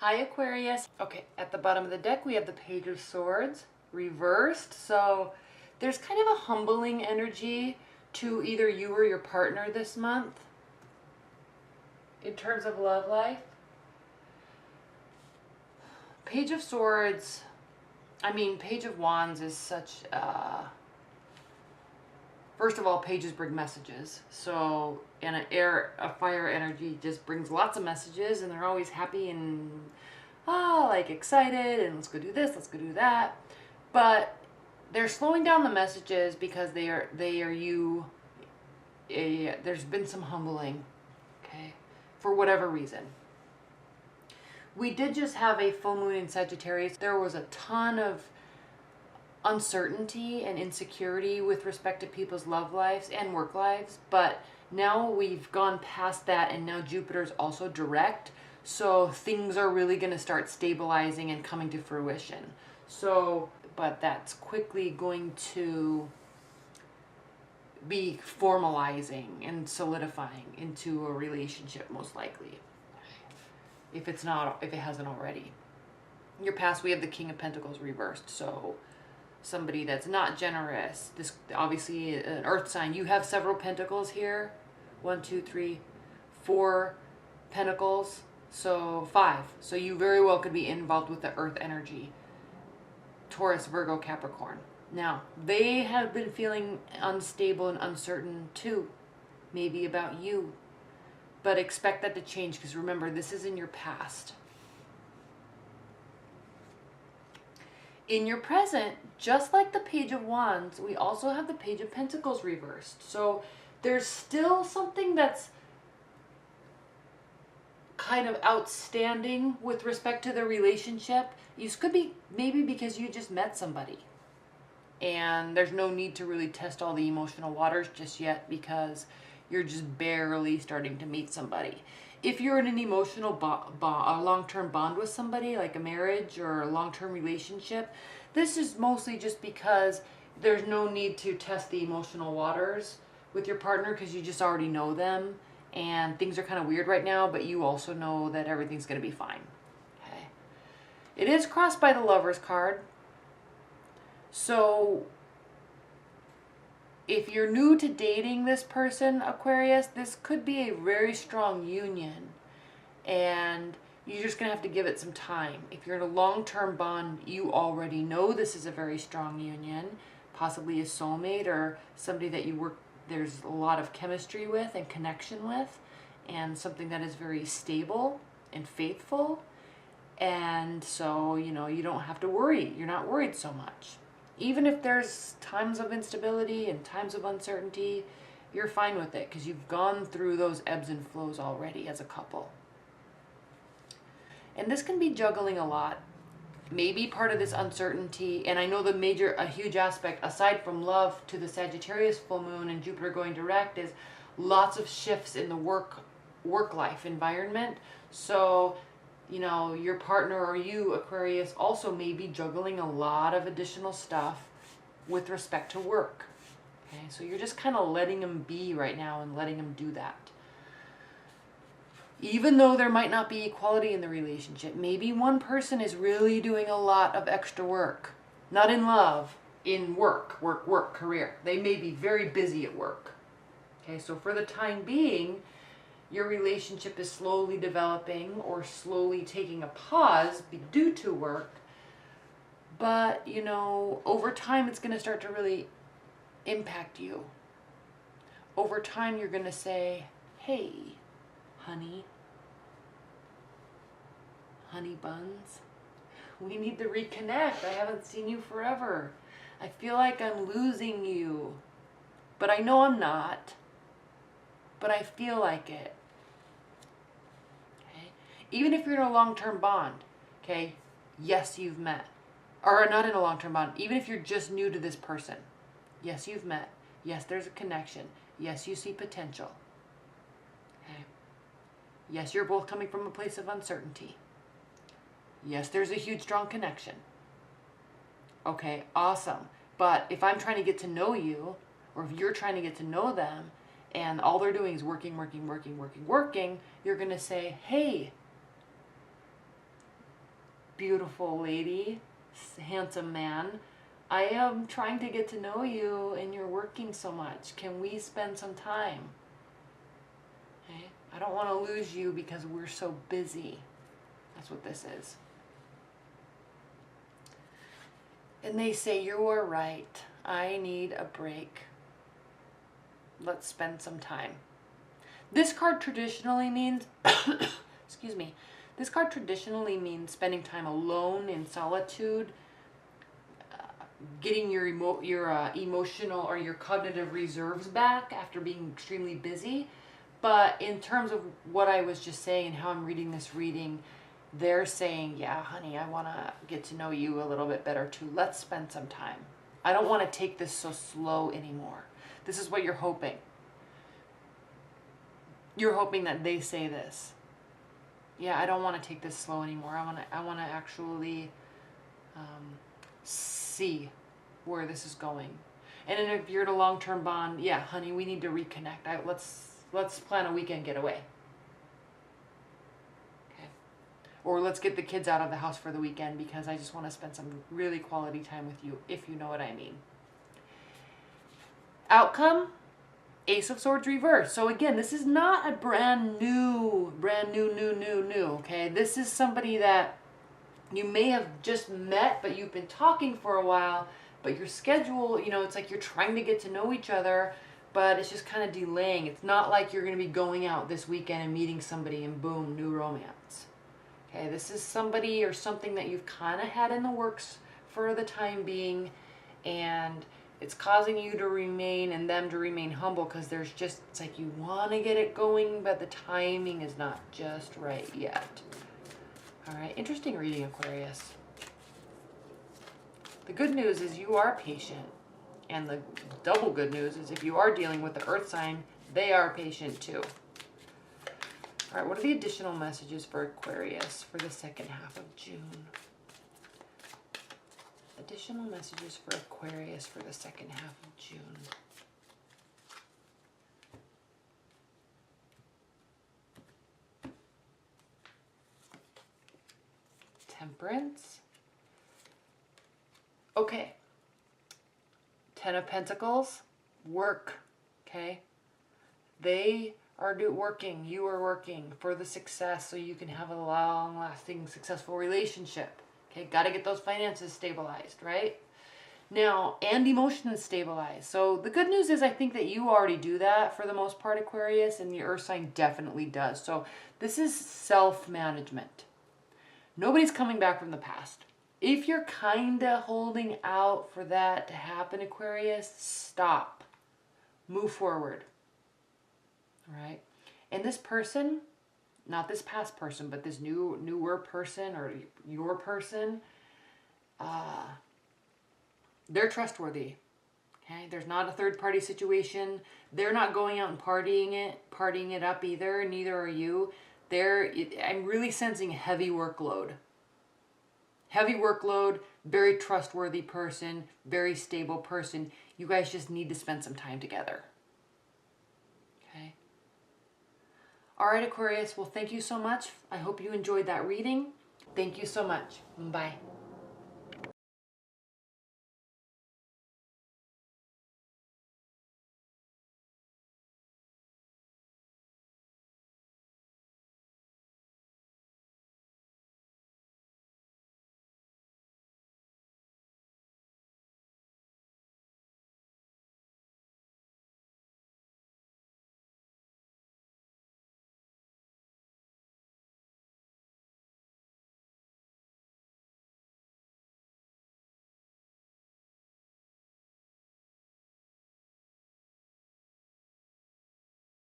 Hi Aquarius. Okay, at the bottom of the deck we have the Page of Swords reversed. So there's kind of a humbling energy to either you or your partner this month in terms of love life. Page of Swords, Page of Wands is such first of all, pages bring messages. So, and a fire energy just brings lots of messages, and they're always happy and like excited, and let's go do this, let's go do that. But they're slowing down the messages because there's been some humbling, okay, for whatever reason. We did just have a full moon in Sagittarius. There was a ton of uncertainty and insecurity with respect to people's love lives and work lives, but now we've gone past that, and now Jupiter's also direct, so things are really going to start stabilizing and coming to fruition. So, but that's quickly going to be formalizing and solidifying into a relationship, most likely, if it hasn't already. In your past, we have the King of Pentacles reversed, so somebody that's not generous. This obviously an earth sign. You have several pentacles here. 1, 2, 3, 4 pentacles. So 5. So you very well could be involved with the earth energy. Taurus, Virgo, Capricorn. Now, they have been feeling unstable and uncertain too. Maybe about you. But expect that to change, because remember, this is in your past. In your present, just like the Page of Wands, we also have the Page of Pentacles reversed. So there's still something that's kind of outstanding with respect to the relationship. You could be maybe because you just met somebody, and there's no need to really test all the emotional waters just yet, because you're just barely starting to meet somebody. If you're in an emotional a long-term bond with somebody, like a marriage or a long-term relationship, this is mostly just because there's no need to test the emotional waters with your partner, because you just already know them, and things are kind of weird right now, but you also know that everything's going to be fine. Okay. It is crossed by the Lovers card. So if you're new to dating this person, Aquarius, this could be a very strong union, and you're just going to have to give it some time. If you're in a long-term bond, you already know this is a very strong union, possibly a soulmate or somebody that there's a lot of chemistry with and connection with, and something that is very stable and faithful. And so, you don't have to worry. You're not worried so much. Even if there's times of instability and times of uncertainty, you're fine with it, because you've gone through those ebbs and flows already as a couple. And this can be juggling a lot. Maybe part of this uncertainty, and I know a huge aspect, aside from love, to the Sagittarius full moon and Jupiter going direct, is lots of shifts in the work life environment. So, your partner or you, Aquarius, also may be juggling a lot of additional stuff with respect to work. Okay, so you're just kind of letting them be right now and letting them do that. Even though there might not be equality in the relationship, maybe one person is really doing a lot of extra work. Not in love, in work, career. They may be very busy at work. Okay, so for the time being, your relationship is slowly developing or slowly taking a pause due to work. But, over time it's going to start to really impact you. Over time you're going to say, hey, honey buns, we need to reconnect. I haven't seen you forever. I feel like I'm losing you. But I know I'm not. But I feel like it. Okay? Even if you're in a long-term bond, okay? Yes, you've met. Or not in a long-term bond. Even if you're just new to this person. Yes, you've met. Yes, there's a connection. Yes, you see potential. Okay? Yes, you're both coming from a place of uncertainty. Yes, there's a huge, strong connection. Okay, awesome. But if I'm trying to get to know you, or if you're trying to get to know them, and all they're doing is working, you're going to say, hey, beautiful lady, handsome man. I am trying to get to know you and you're working so much. Can we spend some time? Okay? I don't want to lose you because we're so busy. That's what this is. And they say, you are right. I need a break. Let's spend some time. This card traditionally means, excuse me, this card traditionally means spending time alone in solitude, getting your emotional or your cognitive reserves back after being extremely busy. But in terms of what I was just saying and how I'm reading this reading, they're saying, yeah, honey, I want to get to know you a little bit better too. Let's spend some time. I don't want to take this so slow anymore. This is what you're hoping. You're hoping that they say this. Yeah, I don't want to take this slow anymore. I want to actually see where this is going. And then if you're in a long-term bond, yeah, honey, we need to reconnect. Let's plan a weekend getaway. Okay. Or let's get the kids out of the house for the weekend because I just want to spend some really quality time with you, if you know what I mean. Outcome, Ace of Swords reverse. So again, this is not a brand new, okay? This is somebody that you may have just met, but you've been talking for a while, but your schedule, you know, it's like you're trying to get to know each other, but it's just kind of delaying. It's not like you're going to be going out this weekend and meeting somebody and boom, new romance. Okay, this is somebody or something that you've kind of had in the works for the time being, and it's causing you to remain and them to remain humble because there's just, it's like you want to get it going, but the timing is not just right yet. All right, interesting reading, Aquarius. The good news is you are patient. And the double good news is if you are dealing with the earth sign, they are patient too. All right, what are the additional messages for Aquarius for the second half of June? Additional messages for Aquarius for the second half of June. Temperance. Okay. Ten of Pentacles. Work. Okay. They are working. You are working for the success so you can have a long-lasting, successful relationship. Okay, got to get those finances stabilized, right? Now, and emotions stabilized. So the good news is I think that you already do that for the most part, Aquarius, and your earth sign definitely does. So this is self-management. Nobody's coming back from the past. If you're kind of holding out for that to happen, Aquarius, stop. Move forward. All right? And this person, not this past person, but this newer person or your person, they're trustworthy. Okay? There's not a third-party situation. They're not going out and partying it up either. Neither are you. I'm really sensing heavy workload. Heavy workload, very trustworthy person, very stable person. You guys just need to spend some time together. Okay? All right, Aquarius. Well, thank you so much. I hope you enjoyed that reading. Thank you so much. Bye.